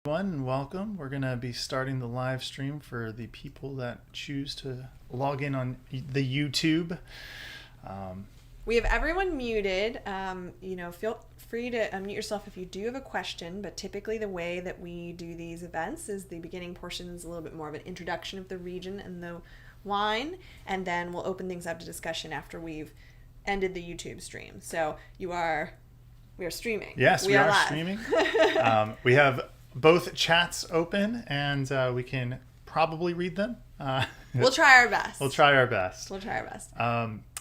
Everyone, and welcome. We're going to be starting the live stream for the people that choose to log in on the YouTube. We have everyone muted. Feel free to unmute yourself if you do have a question, but typically the way that we do these events is the beginning portion is a little bit more of an introduction of the region and the wine, and then we'll open things up to discussion after we've ended the YouTube stream. So we are streaming. Yes, we are live. streaming. We have both chats open, and we can probably read them. We'll try our best. We'll try our best.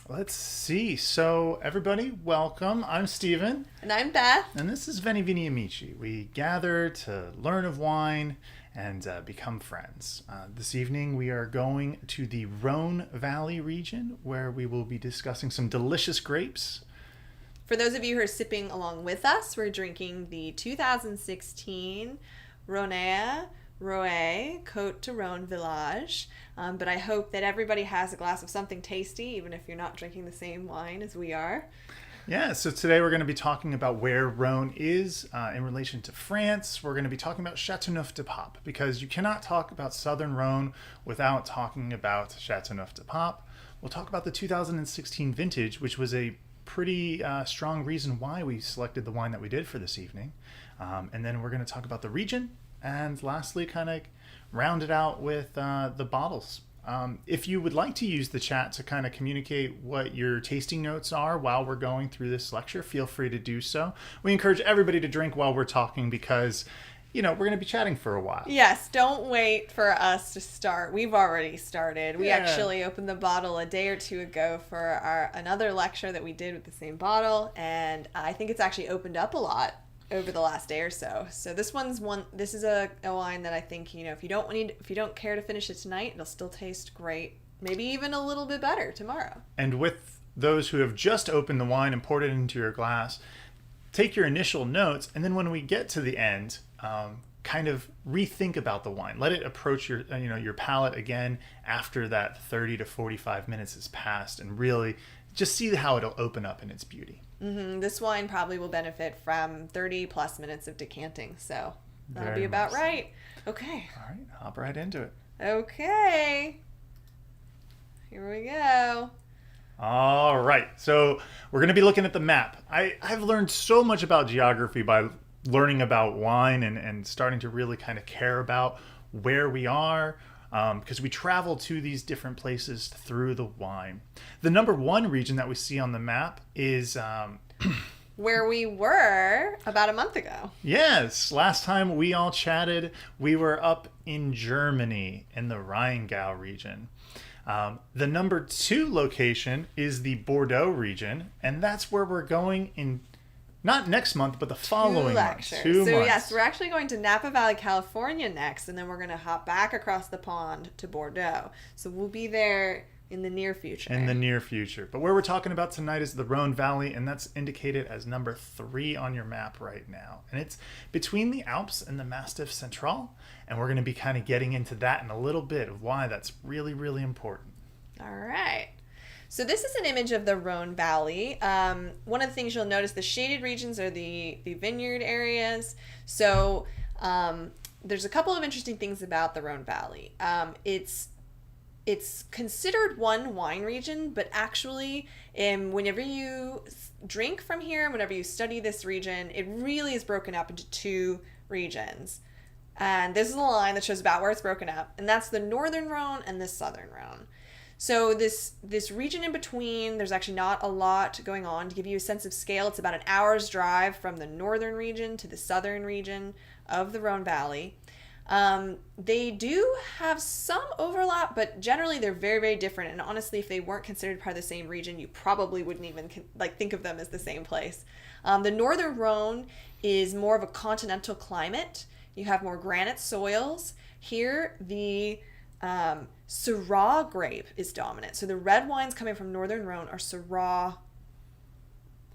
Let's see. So, everybody, welcome. I'm Steven. And I'm Beth. And this is Veni Vini Amici. We gather to learn of wine and become friends. This evening, we are going to the Rhone Valley region, where we will be discussing some delicious grapes. For those of you who are sipping along with us, we're drinking the 2016 Rhône Côte de Rhone Village. But I hope that everybody has a glass of something tasty, even if you're not drinking the same wine as we are. Yeah, so today we're going to be talking about where Rhône is in relation to France. We're going to be talking about Châteauneuf-du-Pape, because you cannot talk about Southern Rhône without talking about Châteauneuf-du-Pape. We'll talk about the 2016 vintage, which was a pretty strong reason why we selected the wine that we did for this evening. And then we're going to talk about the region, and lastly kind of round it out with the bottles. If you would like to use the chat to kind of communicate what your tasting notes are while we're going through this lecture, feel free to do so. We encourage everybody to drink while we're talking because, we're going to be chatting for a while. Yes, don't wait for us to start. We've already started. We actually opened the bottle a day or two ago for another lecture that we did with the same bottle, and I think it's actually opened up a lot over the last day or so. So this is a wine that I think, if you don't care to finish it tonight, it'll still taste great. Maybe even a little bit better tomorrow. And with those who have just opened the wine and poured it into your glass, take your initial notes, and then when we get to the end, kind of rethink about the wine. Let it approach your palate again after that 30 to 45 minutes has passed, and really just see how it'll open up in its beauty. Mm-hmm. This wine probably will benefit from 30 plus minutes of decanting, so that'll be about right. Okay. All right, hop right into it. Okay. Here we go. All right, so we're going to be looking at the map. I've learned so much about geography by learning about wine and starting to really kind of care about where we are, because we travel to these different places through the wine. The number one region that we see on the map is where we were about a month ago. Yes, last time we all chatted, we were up in Germany in the Rheingau region. The number two location is the Bordeaux region, and that's where we're going in not next month, but the following month. 2 months. Yes, we're actually going to Napa Valley, California next, and then we're going to hop back across the pond to Bordeaux. So we'll be there in the near future. But where we're talking about tonight is the Rhone Valley, and that's indicated as number 3 on your map right now. And it's between the Alps and the Massif Central, and we're going to be kind of getting into that in a little bit of why that's really, really important. All right. So this is an image of the Rhone Valley. One of the things you'll notice, the shaded regions are the vineyard areas. So there's a couple of interesting things about the Rhone Valley. It's considered one wine region, but actually whenever you drink from here, whenever you study this region, it really is broken up into 2 regions. And this is a line that shows about where it's broken up, and that's the Northern Rhone and the Southern Rhone. So this region in between, there's actually not a lot going on. To give you a sense of scale, it's about an hour's drive from the northern region to the southern region of the Rhone Valley. They do have some overlap, but generally they're very, very different. And honestly, if they weren't considered part of the same region, you probably wouldn't even think of them as the same place. The northern Rhone is more of a continental climate. You have more granite soils. Here, the Syrah grape is dominant. So the red wines coming from northern Rhone are Syrah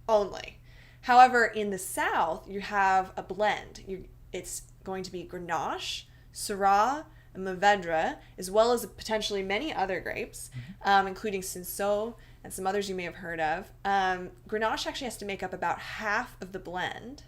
only. However, in the south, you have a blend. It's going to be Grenache, Syrah, and Mourvedre, as well as potentially many other grapes, including Cinsault and some others you may have heard of. Grenache actually has to make up about half of the blend.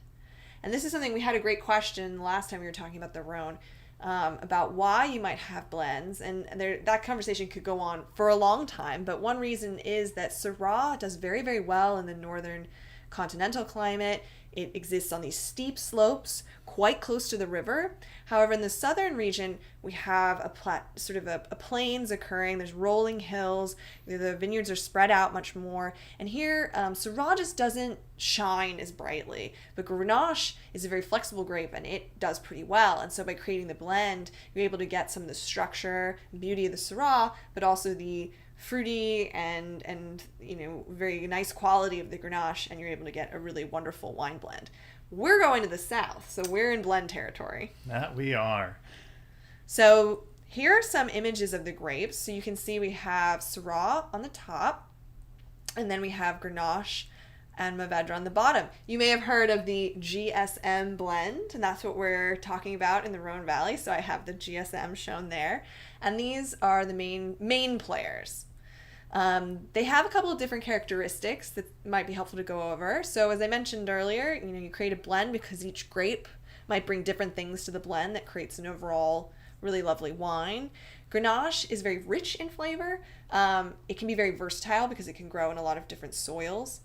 And this is something, we had a great question last time we were talking about the Rhone, about why you might have blends, and that conversation could go on for a long time, but one reason is that Syrah does very, very well in the northern continental climate. It exists on these steep slopes quite close to the river. However, in the southern region, we have a plains occurring. There's rolling hills. The vineyards are spread out much more. And here, Syrah just doesn't shine as brightly. But Grenache is a very flexible grape, and it does pretty well. And so by creating the blend, you're able to get some of the structure and beauty of the Syrah, but also the fruity and very nice quality of the Grenache, and you're able to get a really wonderful wine blend. We're going to the south, so we're in blend territory. That we are. So here are some images of the grapes. So you can see we have Syrah on the top, and then we have Grenache and Mourvedre on the bottom. You may have heard of the GSM blend, and that's what we're talking about in the Rhone Valley. So I have the GSM shown there, and these are the main players. They have a couple of different characteristics that might be helpful to go over. So as I mentioned earlier, you create a blend because each grape might bring different things to the blend that creates an overall really lovely wine. Grenache is very rich in flavor. It can be very versatile because it can grow in a lot of different soils.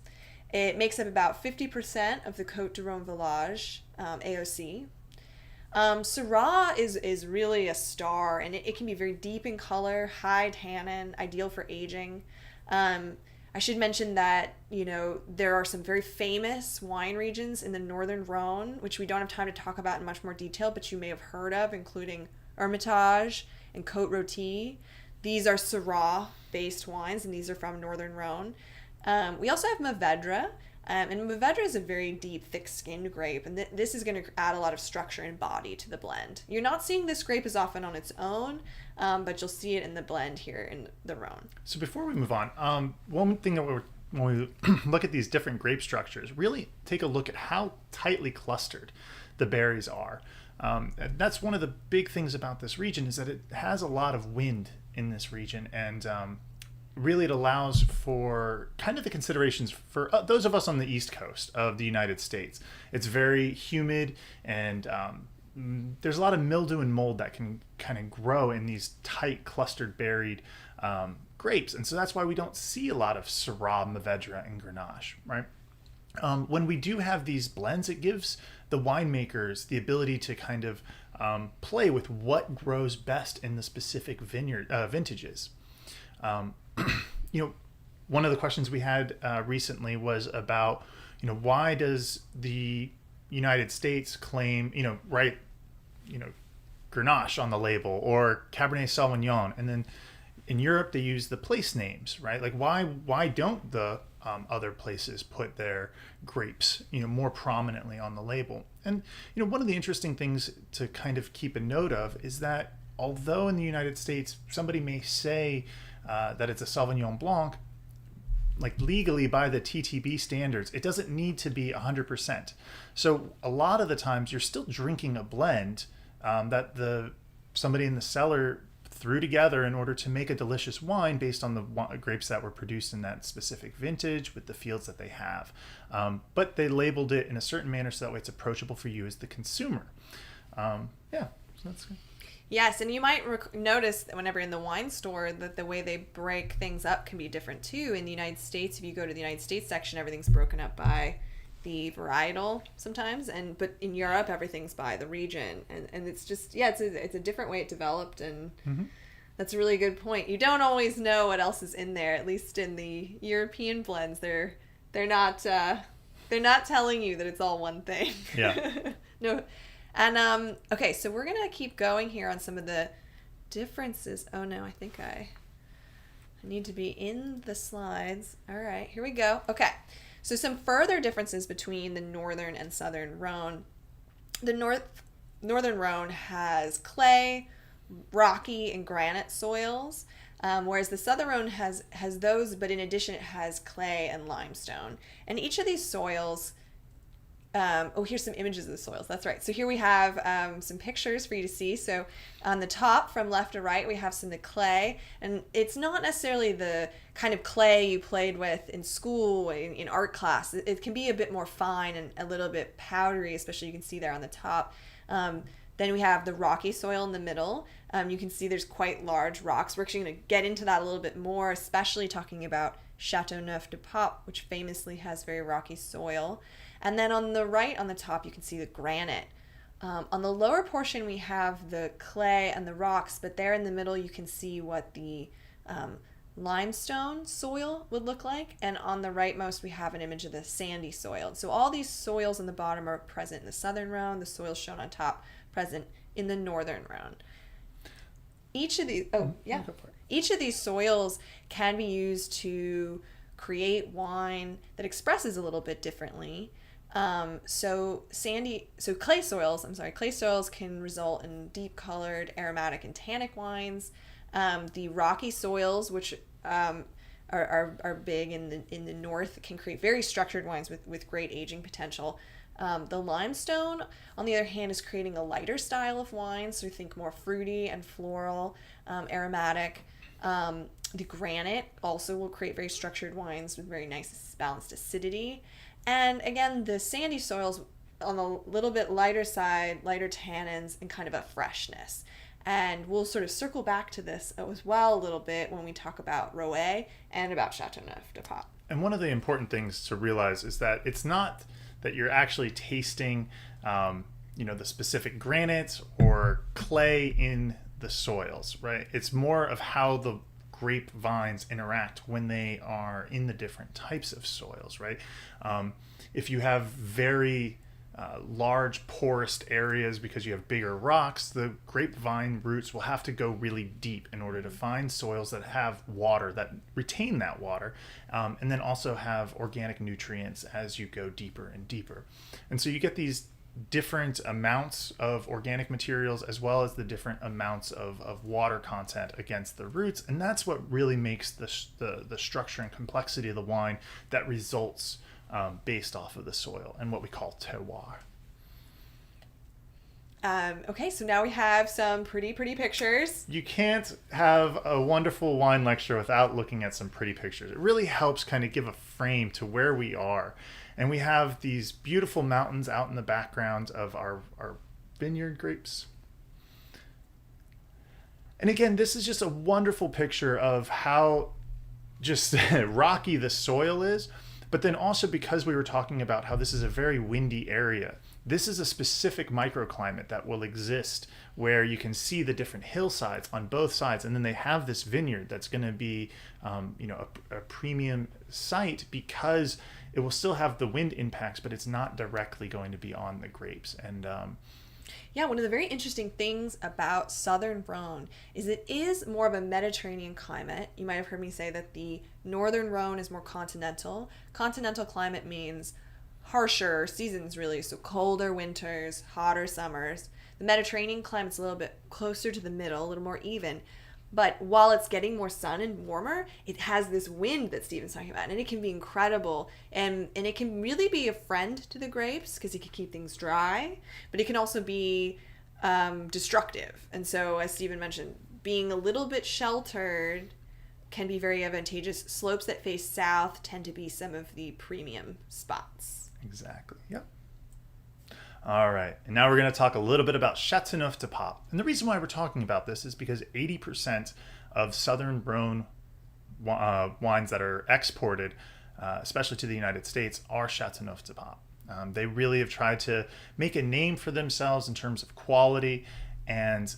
It makes up about 50% of the Côte du Rhône Village AOC. Syrah is really a star, and it can be very deep in color, high tannin, ideal for aging. I should mention that, there are some very famous wine regions in the northern Rhône, which we don't have time to talk about in much more detail, but you may have heard of, including Hermitage and Côte Rôtie. These are Syrah-based wines, and these are from northern Rhône. We also have Mourvedre. And Mourvedre is a very deep, thick-skinned grape, and this is going to add a lot of structure and body to the blend. You're not seeing this grape as often on its own, but you'll see it in the blend here in the Rhone. So before we move on, one thing that when we look at these different grape structures, really take a look at how tightly clustered the berries are. That's one of the big things about this region, is that it has a lot of wind in this region, and really it allows for kind of the considerations for those of us on the east coast of the United States. It's very humid, and there's a lot of mildew and mold that can kind of grow in these tight clustered berried grapes, and so that's why we don't see a lot of Syrah, Mourvedre, and Grenache, right? When we do have these blends, it gives the winemakers the ability to kind of play with what grows best in the specific vintages. One of the questions we had recently was about, why does the United States claim, write, Grenache on the label or Cabernet Sauvignon, and then in Europe they use the place names, right? Like why don't the other places put their grapes, more prominently on the label? And one of the interesting things to kind of keep a note of is that although in the United States somebody may say that it's a Sauvignon Blanc, like legally by the TTB standards, it doesn't need to be 100%. So a lot of the times you're still drinking a blend that somebody in the cellar threw together in order to make a delicious wine based on the grapes that were produced in that specific vintage with the fields that they have. But they labeled it in a certain manner so that way it's approachable for you as the consumer. So that's good. Yes, and you might notice that whenever in the wine store that the way they break things up can be different too. In the United States, if you go to the United States section, everything's broken up by the varietal sometimes, but in Europe, everything's by the region, and it's just it's a different way it developed, and that's a really good point. You don't always know what else is in there. At least in the European blends, they're not telling you that it's all one thing. Yeah. No. And, okay, so we're going to keep going here on some of the differences. Oh, no, I think I need to be in the slides. All right, here we go. Okay, so some further differences between the northern and southern Rhone. The northern Rhone has clay, rocky, and granite soils, whereas the southern Rhone has those, but in addition it has clay and limestone. And each of these soils Here's some images of the soils. That's right. So here we have some pictures for you to see. So on the top, from left to right, we have some of the clay. And it's not necessarily the kind of clay you played with in school, in art class. It can be a bit more fine and a little bit powdery, especially you can see there on the top. Then we have the rocky soil in the middle. You can see there's quite large rocks. We're actually going to get into that a little bit more, especially talking about Châteauneuf-du-Pape, which famously has very rocky soil. And then on the right, on the top, you can see the granite. On the lower portion, we have the clay and the rocks, but there in the middle, you can see what the limestone soil would look like. And on the rightmost, we have an image of the sandy soil. So all these soils on the bottom are present in the southern Rhone. The soils shown on top present in the northern Rhone. Each of these soils can be used to create wine that expresses a little bit differently. Clay soils can result in deep colored, aromatic, and tannic wines. The rocky soils, which are big in the north, can create very structured wines with great aging potential. The limestone, on the other hand, is creating a lighter style of wine, so think more fruity and floral, aromatic. The granite also will create very structured wines with very nice balanced acidity. And again, the sandy soils on the little bit lighter side, lighter tannins, and kind of a freshness. And we'll sort of circle back to this as well a little bit when we talk about Rhône and about Châteauneuf-du-Pape. And one of the important things to realize is that it's not that you're actually tasting, the specific granite or clay in the soils, right? It's more of how the grape vines interact when they are in the different types of soils, right? If you have very large porous areas because you have bigger rocks, the grapevine roots will have to go really deep in order to find soils that have water, that retain that water, and then also have organic nutrients as you go deeper and deeper. And so you get these different amounts of organic materials as well as the different amounts of water content against the roots, and that's what really makes the structure and complexity of the wine that results based off of the soil and what we call terroir. Okay, so now we have some pretty pictures. You can't have a wonderful wine lecture without looking at some pretty pictures. It really helps kind of give a frame to where we are. And we have these beautiful mountains out in the background of our vineyard grapes. And again, this is just a wonderful picture of how just rocky the soil is. But then also, because we were talking about how this is a very windy area, this is a specific microclimate that will exist where you can see the different hillsides on both sides. And then they have this vineyard that's going to be a premium site because it will still have the wind impacts, but it's not directly going to be on the grapes. And one of the very interesting things about southern Rhone is it is more of a Mediterranean climate. You might have heard me say that the northern Rhone is more continental. Continental climate means harsher seasons, really, so colder winters, hotter summers. The Mediterranean climate's a little bit closer to the middle, a little more even. But while it's getting more sun and warmer, it has this wind that Stephen's talking about, and it can be incredible. And it can really be a friend to the grapes because it can keep things dry, but it can also be destructive. And so, as Stephen mentioned, being a little bit sheltered can be very advantageous. Slopes that face south tend to be some of the premium spots. Exactly. Yep. All right, and now we're going to talk a little bit about Châteauneuf-du-Pape. And the reason why we're talking about this is because 80% of Southern Rhone wines that are exported, especially to the United States, are Châteauneuf-du-Pape. They really have tried to make a name for themselves in terms of quality, and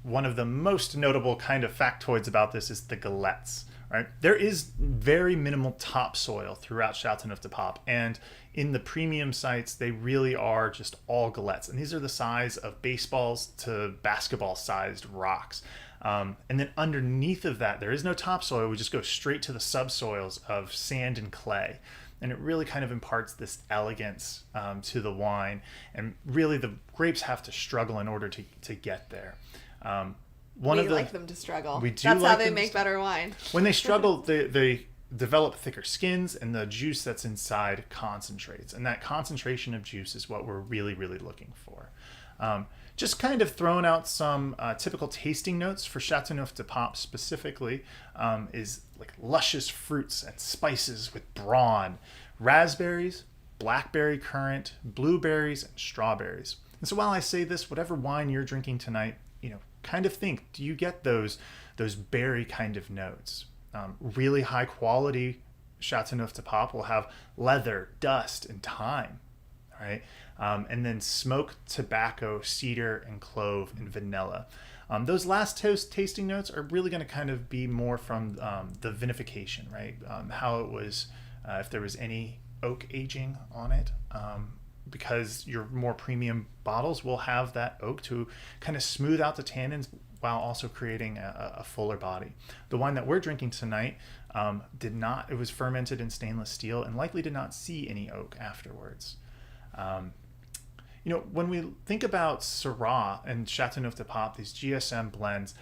one of the most notable kind of factoids about this is the galettes. Right? There is very minimal topsoil throughout Châteauneuf-du-Pape, and in the premium sites, they really are just all galettes. And these are the size of baseballs to basketball-sized rocks. And then underneath of that, there is no topsoil. We just go straight to the subsoils of sand and clay. And it really kind of imparts this elegance to the wine. And really, the grapes have to struggle in order to get there. We like them to struggle. We do. That's like how they make better wine. When they struggle, they develop thicker skins, and the juice that's inside concentrates. And that concentration of juice is what we're really, really looking for. Just kind of throwing out some typical tasting notes for Châteauneuf-du-Pape specifically is like luscious fruits and spices with brawn, raspberries, blackberry currant, blueberries, and strawberries. And so while I say this, whatever wine you're drinking tonight, kind of think, do you get those berry kind of notes? Really high quality Châteauneuf-du-Pape will have leather, dust, and thyme, right? And then smoke, tobacco, cedar, and clove, and vanilla. Those last tasting notes are really going to kind of be more from the vinification, right? How it was, if there was any oak aging on it, because your more premium bottles will have that oak to kind of smooth out the tannins while also creating a fuller body. The wine that we're drinking tonight did not. It was fermented in stainless steel and likely did not see any oak afterwards. When we think about Syrah and Châteauneuf-du-Pape, these GSM blends,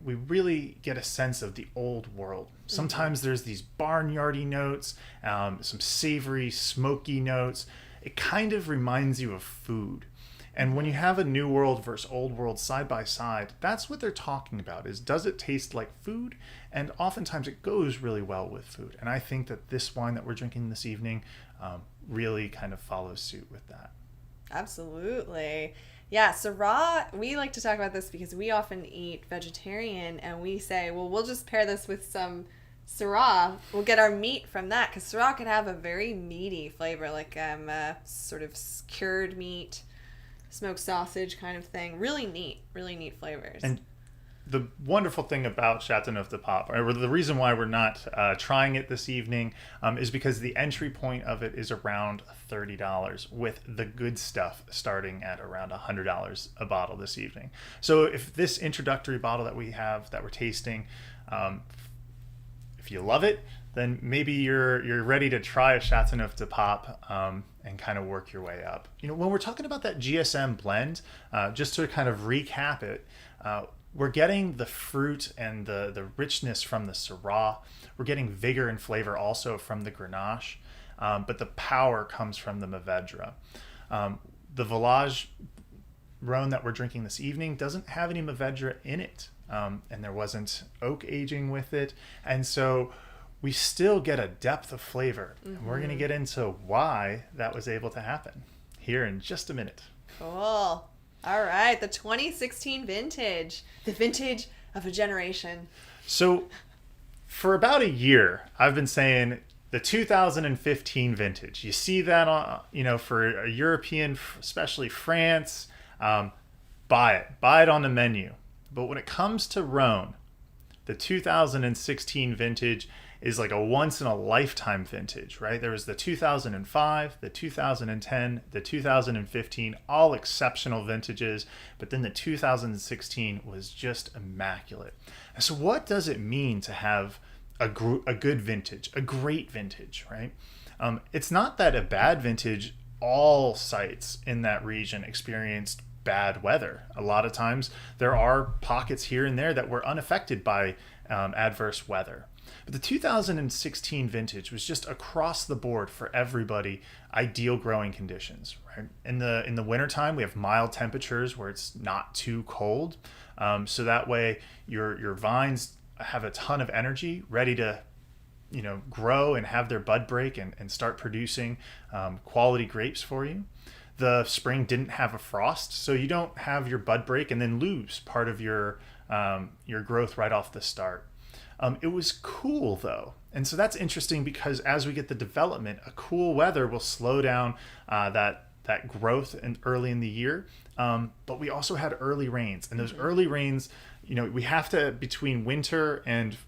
we really get a sense of the old world. Sometimes there's these barnyardy notes, some savory, smoky notes. It kind of reminds you of food. And when you have a new world versus old world side by side, that's what they're talking about, is does it taste like food? And oftentimes it goes really well with food. And I think that this wine that we're drinking this evening really kind of follows suit with that. Absolutely. Yeah, Syrah, we like to talk about this because we often eat vegetarian and we say, well, we'll just pair this with some Syrah. We'll get our meat from that because Syrah can have a very meaty flavor, like sort of cured meat, smoked sausage kind of thing. Really neat flavors. And the wonderful thing about Châteauneuf-du-Pape, or the reason why we're not trying it this evening, is because the entry point of it is around $30, with the good stuff starting at around $100 a bottle this evening. So if this introductory bottle that we have that we're tasting, if you love it, then maybe you're ready to try a Châteauneuf-du-Pape and kind of work your way up. When we're talking about that GSM blend, just to kind of recap it, we're getting the fruit and the richness from the Syrah. We're getting vigor and flavor also from the Grenache, but the power comes from the Mourvèdre. The Village Rhône that we're drinking this evening doesn't have any Mourvèdre in it, and there wasn't oak aging with it, and so we still get a depth of flavor. And we're going to get into why that was able to happen here in just a minute. Cool. All right, the 2016 vintage, the vintage of a generation. So for about a year, I've been saying the 2015 vintage. You see that on, for a European, especially France, buy it on the menu. But when it comes to Rhône, the 2016 vintage is like a once in a lifetime vintage, right? There was the 2005, the 2010, the 2015, all exceptional vintages, but then the 2016 was just immaculate. And so what does it mean to have a good vintage, a great vintage, right? It's not that a bad vintage, all sites in that region experienced bad weather. A lot of times there are pockets here and there that were unaffected by adverse weather. But the 2016 vintage was just across the board for everybody, ideal growing conditions, right? In the wintertime, we have mild temperatures where it's not too cold. So that way your vines have a ton of energy, ready to grow and have their bud break and start producing quality grapes for you. The spring didn't have a frost, so you don't have your bud break and then lose part of your growth right off the start. It was cool though. And so that's interesting because as we get the development, a cool weather will slow down that growth early in the year. But we also had early rains, and those early rains, we have to, between winter and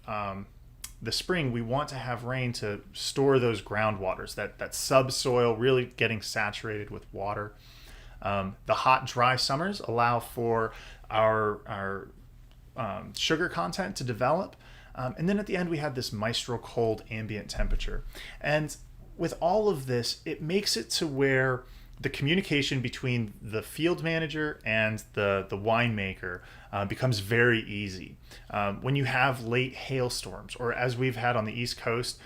the spring, we want to have rain to store those groundwaters, that subsoil really getting saturated with water. The hot, dry summers allow for our sugar content to develop. And then at the end, we have this maestro cold ambient temperature. And with all of this, it makes it to where the communication between the field manager and the winemaker becomes very easy. When you have late hailstorms, or as we've had on the East Coast,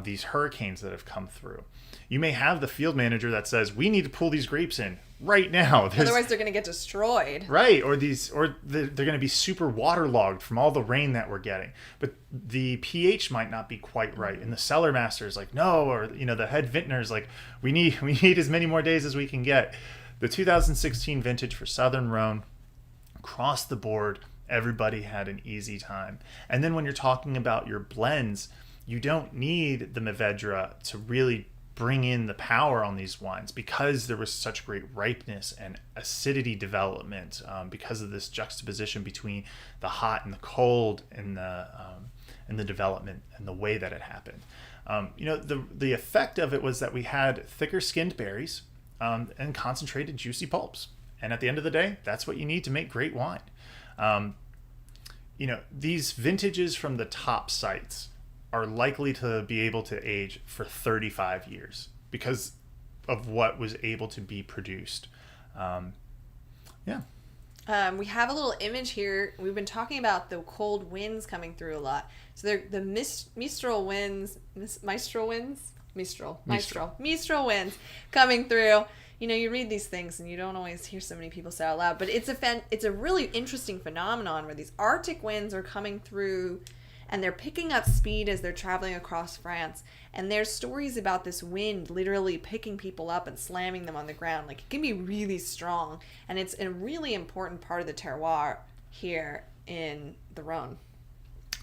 these hurricanes that have come through, you may have the field manager that says, we need to pull these grapes in right now. Otherwise they're going to get destroyed. Right, or they're going to be super waterlogged from all the rain that we're getting. But the pH might not be quite right, and the cellar master is like, no, or the head vintner is like, we need as many more days as we can get. The 2016 vintage for Southern Rhone, across the board, everybody had an easy time. And then when you're talking about your blends, you don't need the Mourvedre to really bring in the power on these wines, because there was such great ripeness and acidity development, because of this juxtaposition between the hot and the cold and the development and the way that it happened. The effect of it was that we had thicker skinned berries and concentrated juicy pulps. And at the end of the day, that's what you need to make great wine. These vintages from the top sites are likely to be able to age for 35 years because of what was able to be produced. We have a little image here. We've been talking about the cold winds coming through a lot. So they're the Mistral winds coming through. You read these things and you don't always hear so many people say out loud, but it's a really interesting phenomenon where these Arctic winds are coming through and they're picking up speed as they're traveling across France. And there's stories about this wind literally picking people up and slamming them on the ground. Like, it can be really strong. And it's a really important part of the terroir here in the Rhone.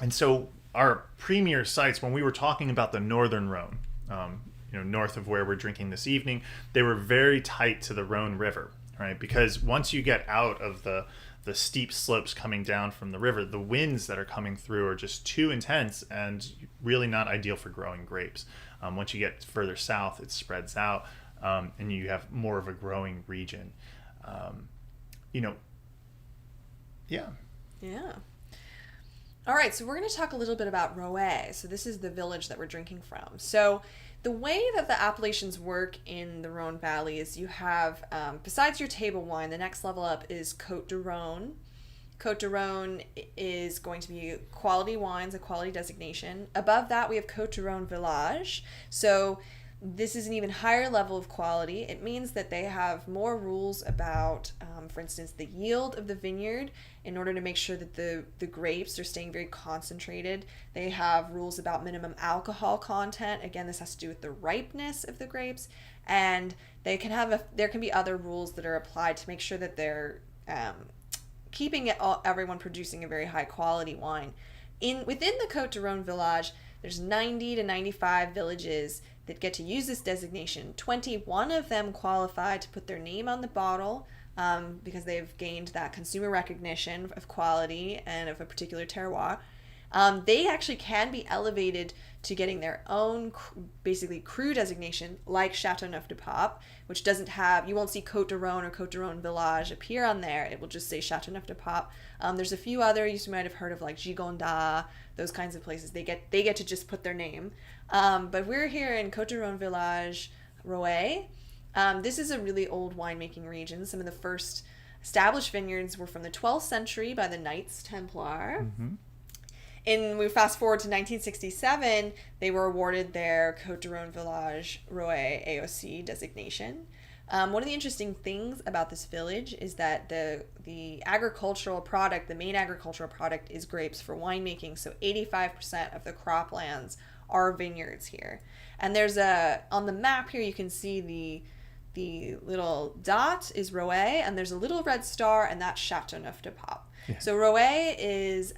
And so our premier sites, when we were talking about the Northern Rhone, north of where we're drinking this evening, they were very tight to the Rhone River, right? Because once you get out of the steep slopes coming down from the river, the winds that are coming through are just too intense and really not ideal for growing grapes. Once you get further south, it spreads out, and you have more of a growing region. Yeah. All right, so we're going to talk a little bit about Rhône. So this is the village that we're drinking from. So the way that the appellations work in the Rhone Valley is you have, besides your table wine, the next level up is Côte de Rhône. Côte de Rhône is going to be quality wines, a quality designation. Above that, we have Côte de Rhône Village. So this is an even higher level of quality. It means that they have more rules about, for instance, the yield of the vineyard in order to make sure that the grapes are staying very concentrated. They have rules about minimum alcohol content. Again, this has to do with the ripeness of the grapes. And there can be other rules that are applied to make sure that they're keeping everyone producing a very high quality wine. Within the Côte de Rhône Village, there's 90 to 95 villages that get to use this designation. 21 of them qualify to put their name on the bottle because they've gained that consumer recognition of quality and of a particular terroir. They actually can be elevated to getting their own basically cru designation, like Châteauneuf-du-Pape, which doesn't have, you won't see Côte de Rhône or Côte de Rhône Village appear on there. It will just say Châteauneuf-du-Pape. There's a few others you might have heard of, like Gigondas, those kinds of places. They get to just put their name. But we're here in Côte de Rhône Village, Rhône. This is a really old winemaking region. Some of the first established vineyards were from the 12th century by the Knights Templar. Mm-hmm. And we fast forward to 1967, they were awarded their Côte de Rhône Village Rhône AOC designation. One of the interesting things about this village is that the agricultural product, the main agricultural product, is grapes for winemaking. So 85% of the croplands are vineyards here. And there's on the map here, you can see the little dot is Rhône, and there's a little red star, and that's Châteauneuf-du-Pape. Yeah. So Rhône is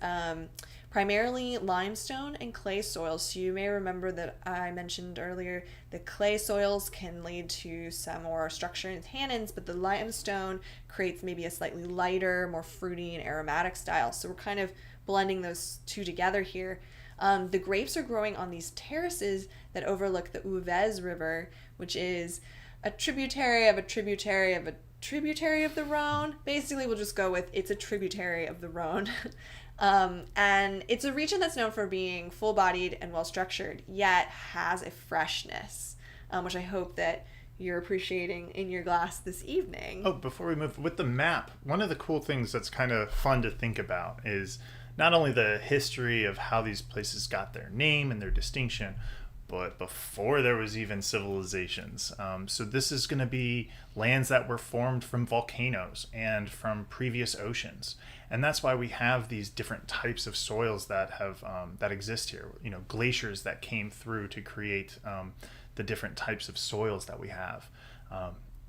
primarily limestone and clay soils. So you may remember that I mentioned earlier that clay soils can lead to some more structure and tannins, but the limestone creates maybe a slightly lighter, more fruity and aromatic style. So we're kind of blending those two together here. The grapes are growing on these terraces that overlook the Ouvèze River, which is a tributary of a tributary of a tributary of the Rhone. Basically, we'll just go with it's a tributary of the Rhone. And it's a region that's known for being full-bodied and well-structured, yet has a freshness, which I hope that you're appreciating in your glass this evening. Oh, before we move, with the map, one of the cool things that's kind of fun to think about is not only the history of how these places got their name and their distinction, but before there was even civilizations. So this is going to be lands that were formed from volcanoes and from previous oceans. And that's why we have these different types of soils that have that exist here. You know, glaciers that came through to create the different types of soils that we have.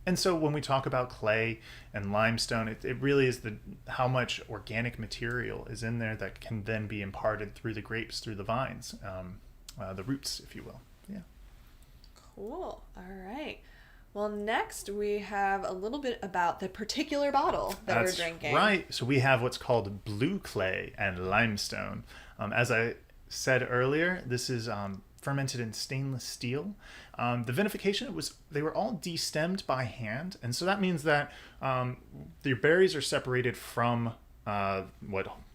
And so when we talk about clay and limestone, it really is how much organic material is in there that can then be imparted through the grapes, through the vines, the roots, if you will. Yeah. Cool. All right. Well, next we have a little bit about the particular bottle that we're drinking. Right. So we have what's called blue clay and limestone. As I said earlier, this is fermented in stainless steel. The vinification they were all destemmed by hand, and so that means that the berries are separated from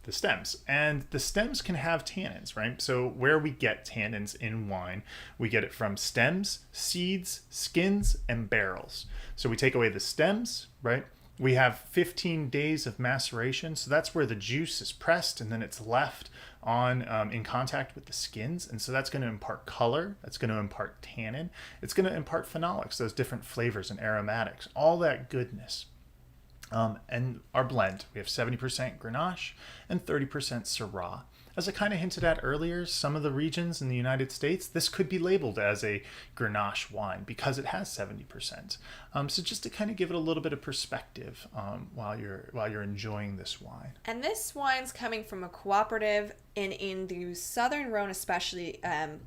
the stems, and the stems can have tannins, right? So where we get tannins in wine, we get it from stems, seeds, skins, and barrels. So we take away the stems, right? We have 15 days of maceration, so that's where the juice is pressed and then it's left on in contact with the skins, and so that's going to impart color, that's going to impart tannin, it's going to impart phenolics, those different flavors and aromatics, all that goodness. And our blend, we have 70% Grenache and 30% Syrah. As I kind of hinted at earlier, some of the regions in the United States, this could be labeled as a Grenache wine because it has 70%. So just to kind of give it a little bit of perspective while you're enjoying this wine. And this wine's coming from a cooperative, and in the southern Rhone especially,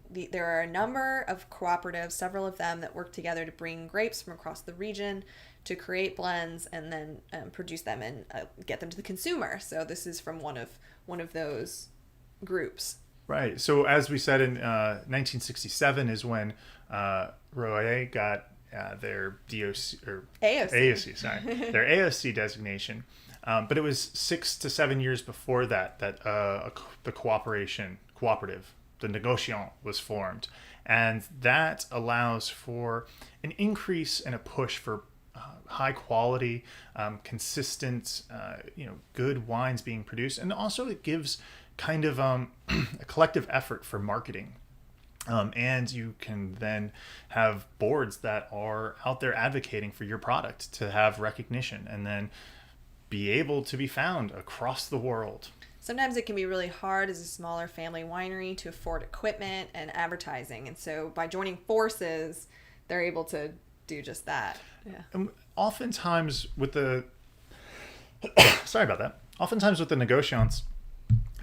there are a number of cooperatives, several of them that work together to bring grapes from across the region to create blends and then produce them and get them to the consumer. So this is from one of those groups. Right. So as we said, in 1967 is when Rhône got their DOC or AOC, their AOC designation. But it was 6 to 7 years before that the cooperative, the négociant, was formed, and that allows for an increase and a push for high quality, consistent, good wines being produced, and also it gives kind of a collective effort for marketing. And you can then have boards that are out there advocating for your product to have recognition and then be able to be found across the world. Sometimes it can be really hard as a smaller family winery to afford equipment and advertising. And so by joining forces, they're able to do just that. Yeah. And oftentimes with the oftentimes with the négociants,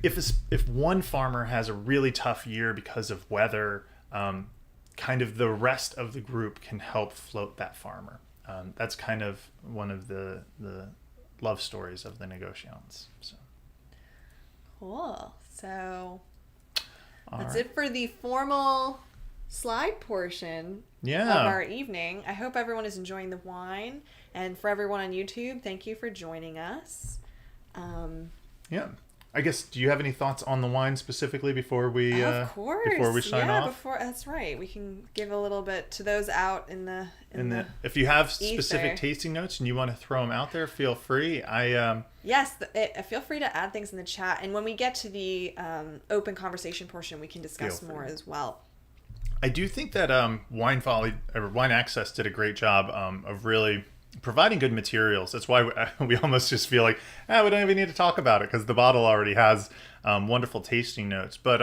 if one farmer has a really tough year because of weather, kind of the rest of the group can help float that farmer. That's kind of one of the love stories of the négociants. So. Cool. So that's it for the formal slide portion of our evening. I hope everyone is enjoying the wine, and for everyone on YouTube, thank you for joining us. I guess, do you have any thoughts on the wine specifically before we sign off? That's right. We can give a little bit to those out in the if you have specific tasting notes and you want to throw them out there, feel free. Yes, feel free to add things in the chat, and when we get to the open conversation portion, we can discuss more as well. I do think that Wine Access did a great job of really providing good materials. That's why we almost just feel like we don't even need to talk about it because the bottle already has wonderful tasting notes. But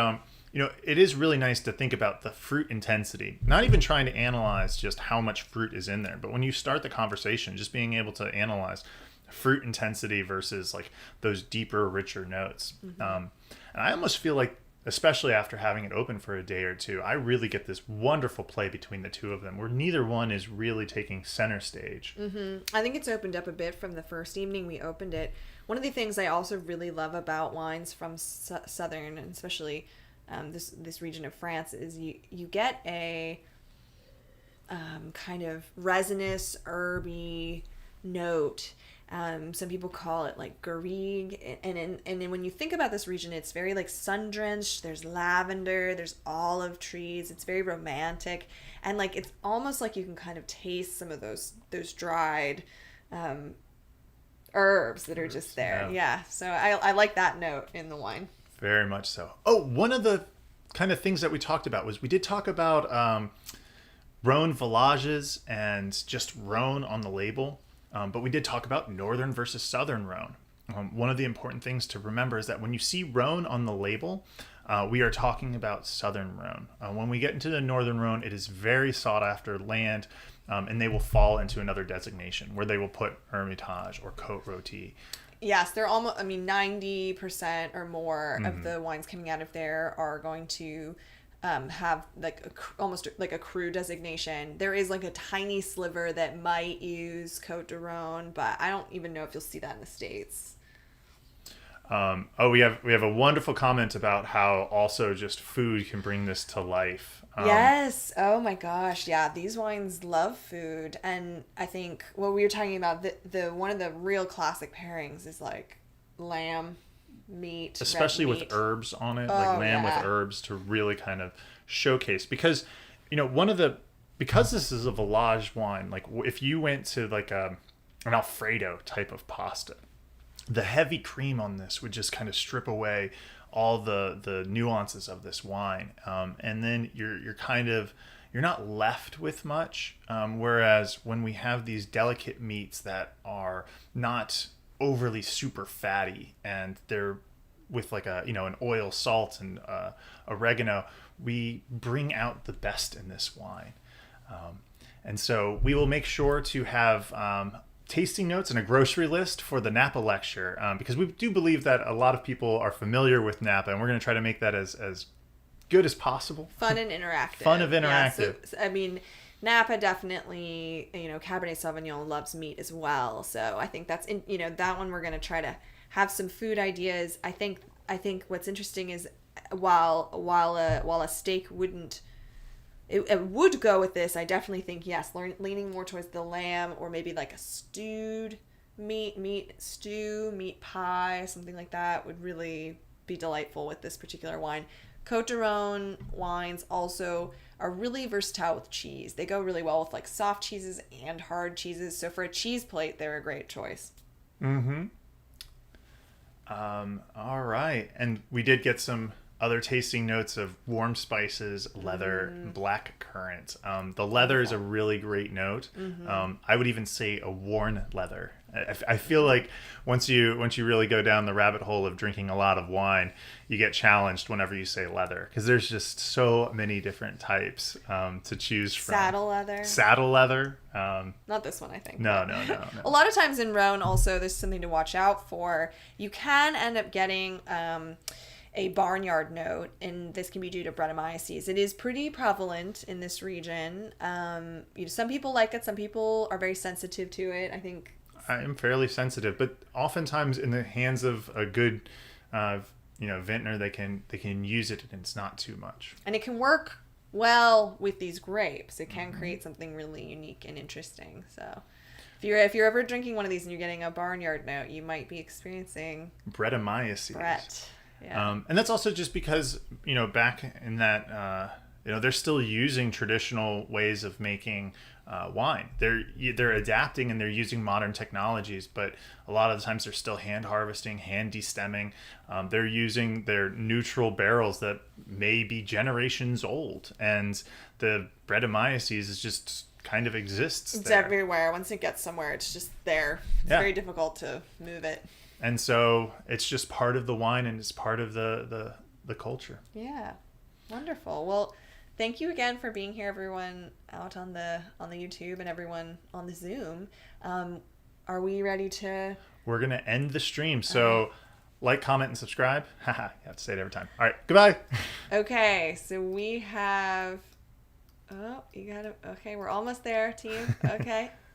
it is really nice to think about the fruit intensity, not even trying to analyze just how much fruit is in there, but when you start the conversation, just being able to analyze fruit intensity versus like those deeper, richer notes. Mm-hmm. And I almost feel like, especially after having it open for a day or two, I really get this wonderful play between the two of them where neither one is really taking center stage. Mm-hmm. I think it's opened up a bit from the first evening we opened it. One of the things I also really love about wines from southern, and especially this region of France, is you get a kind of resinous, herby note Some people call it like garrigue. And then when you think about this region, it's very like sun-drenched. There's lavender, there's olive trees. It's very romantic. And like it's almost like you can kind of taste some of those dried herbs that are just there. Yeah. So I like that note in the wine. Very much so. Oh, one of the kind of things that we talked about was we did talk about Rhone villages and just Rhone on the label. But we did talk about northern versus southern Rhone. One of the important things to remember is that when you see Rhone on the label, we are talking about southern Rhone. When we get into the northern Rhone, it is very sought after land, and they will fall into another designation where they will put Hermitage or Côte Rôtie. Yes, they're almost, 90% or more of the wines coming out of there are going to have like almost like a cru designation. There is like a tiny sliver that might use Côte de Rhône, but I don't even know if you'll see that in the States. We have a wonderful comment about how also just food can bring this to life. Yes. Oh my gosh. Yeah. These wines love food. And I think what we were talking about, the one of the real classic pairings is like lamb, meat, especially red with meat. herbs on it, like lamb with herbs to really kind of showcase, because because this is a village wine, like if you went to like an Alfredo type of pasta, the heavy cream on this would just kind of strip away all the nuances of this wine, and then you're not left with much, whereas when we have these delicate meats that are not overly super fatty and they're with like an oil, salt, and oregano, we bring out the best in this wine. And so we will make sure to have tasting notes and a grocery list for the Napa lecture, because we do believe that a lot of people are familiar with Napa, and we're going to try to make that as good as possible. Fun and interactive. interactive. Yeah, so, Napa definitely, Cabernet Sauvignon loves meat as well. So I think that's that one we're going to try to have some food ideas. I think what's interesting is while a steak wouldn't, it would go with this. I definitely think yes, leaning more towards the lamb, or maybe like a stewed meat stew, meat pie, something like that would really be delightful with this particular wine. Côte de Rhône wines also are really versatile with cheese. They go really well with like soft cheeses and hard cheeses. So for a cheese plate, they're a great choice. Mm-hmm. All right. And we did get some other tasting notes of warm spices, leather, black currant. The leather is a really great note. I would even say a worn leather. I feel like once you really go down the rabbit hole of drinking a lot of wine, you get challenged whenever you say leather, because there's just so many different types to choose from. Saddle leather. Not this one, I think. No. A lot of times in Rhone also, there's something to watch out for. You can end up getting a barnyard note, and this can be due to Brettanomyces. It is pretty prevalent in this region. Some people like it, some people are very sensitive to it. I think I am fairly sensitive, but oftentimes in the hands of a good vintner, they can use it and it's not too much. And it can work well with these grapes. It can create something really unique and interesting. So if you're ever drinking one of these and you're getting a barnyard note, you might be experiencing Brettanomyces. Brett. Yeah. And that's also just because, back in that, they're still using traditional ways of making wine. They're adapting and they're using modern technologies, but a lot of the times they're still hand harvesting, hand destemming. They're using their neutral barrels that may be generations old, and the Brettanomyces is just kind of exists It's there. everywhere. Once it gets somewhere, it's just there. It's very difficult to move it. And so it's just part of the wine, and it's part of the culture. Yeah. Wonderful. Well, thank you again for being here, everyone out on the YouTube and everyone on the Zoom. Are we ready to... We're going to end the stream. So like, comment, and subscribe. Haha, you have to say it every time. All right. Goodbye. Okay. So we have... Oh, you got to... Okay. We're almost there, team. Okay.